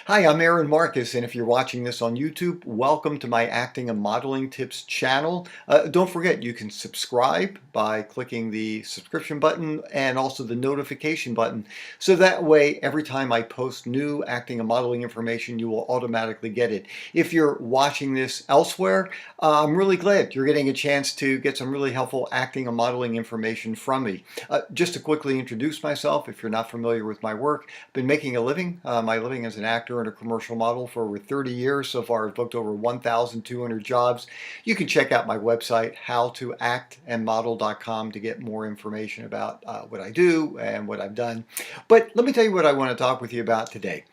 Hi, I'm Aaron Marcus, and if you're watching this on YouTube, welcome to my acting and modeling tips channel. Don't forget, you can subscribe by clicking the subscription button and also the notification button. So that way, every time I post new acting and modeling information, you will automatically get it. If you're watching this elsewhere, I'm really glad you're getting a chance to get some really helpful acting and modeling information from me. Just to quickly introduce myself, if you're not familiar with my work, I've been making a living. My living as an actor and a commercial model for over 30 years. So far, I've booked over 1,200 jobs. You can check out my website, howtoactandmodel.com, to get more information about what I do and what I've done. But let me tell you what I want to talk with you about today.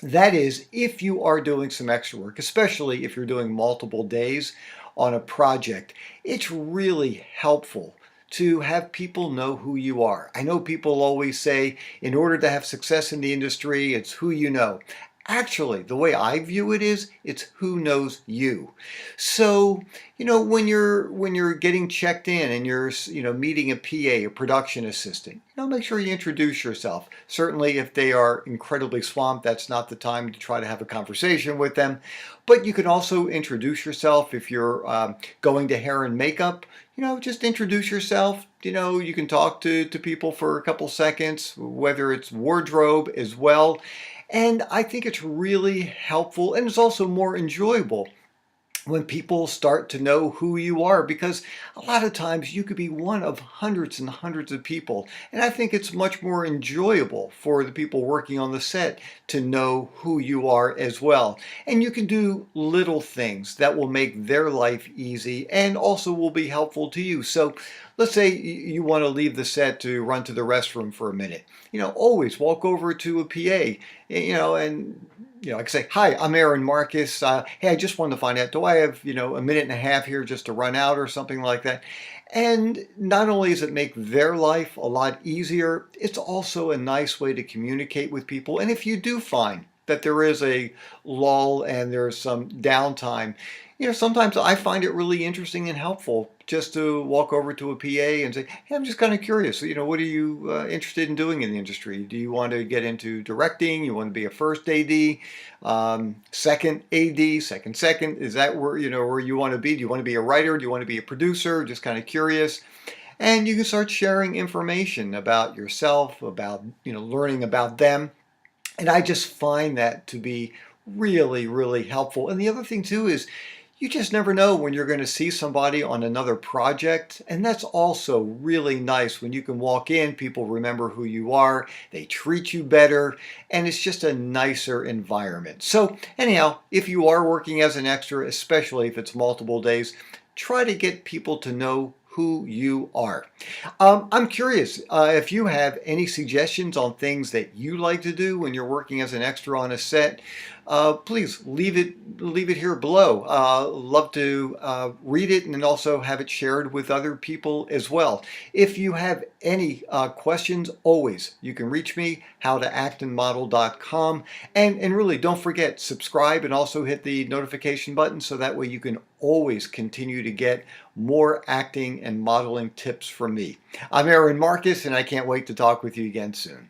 That is, if you are doing some extra work, especially if you're doing multiple days on a project, it's really helpful to have people know who you are. I know people always say, in order to have success in the industry, it's who you know. Actually, the way I view it is, it's who knows you. So, when you're getting checked in and you're, meeting a PA, a production assistant, make sure you introduce yourself. Certainly, if they are incredibly swamped, that's not the time to try to have a conversation with them. But you can also introduce yourself if you're going to hair and makeup. Just introduce yourself. You can talk to people for a couple seconds, whether it's wardrobe as well. And I think it's really helpful, and it's also more enjoyable when people start to know who you are, because a lot of times you could be one of hundreds and hundreds of people, and I think it's much more enjoyable for the people working on the set to know who you are as well. And you can do little things that will make their life easy and also will be helpful to you. So let's say you want to leave the set to run to the restroom for a minute. Always walk over to a PA, and I can say, "Hi, I'm Aaron Marcus. Hey, I just wanted to find out, do I have, a minute and a half here just to run out or something like that?" And not only does it make their life a lot easier, it's also a nice way to communicate with people. And if you do find that there is a lull and there's some downtime, sometimes I find it really interesting and helpful just to walk over to a PA and say, "Hey, I'm just kind of curious. What are you interested in doing in the industry? Do you want to get into directing? You want to be a first AD, second AD, second? Is that where you want to be? Do you want to be a writer? Do you want to be a producer? Just kind of curious." And you can start sharing information about yourself, about learning about them. And I just find that to be really, really helpful. And the other thing too is, you just never know when you're going to see somebody on another project. And that's also really nice when you can walk in, people remember who you are, they treat you better, and it's just a nicer environment. So anyhow, if you are working as an extra, especially if it's multiple days, try to get people to know who you are. I'm curious if you have any suggestions on things that you like to do when you're working as an extra on a set. Please leave it here below. Love to read it and also have it shared with other people as well. If you have any questions, always you can reach me, howtoactandmodel.com, and really don't forget, subscribe and also hit the notification button so that way you can always continue to get more acting and modeling tips from me. I'm Aaron Marcus, and I can't wait to talk with you again soon.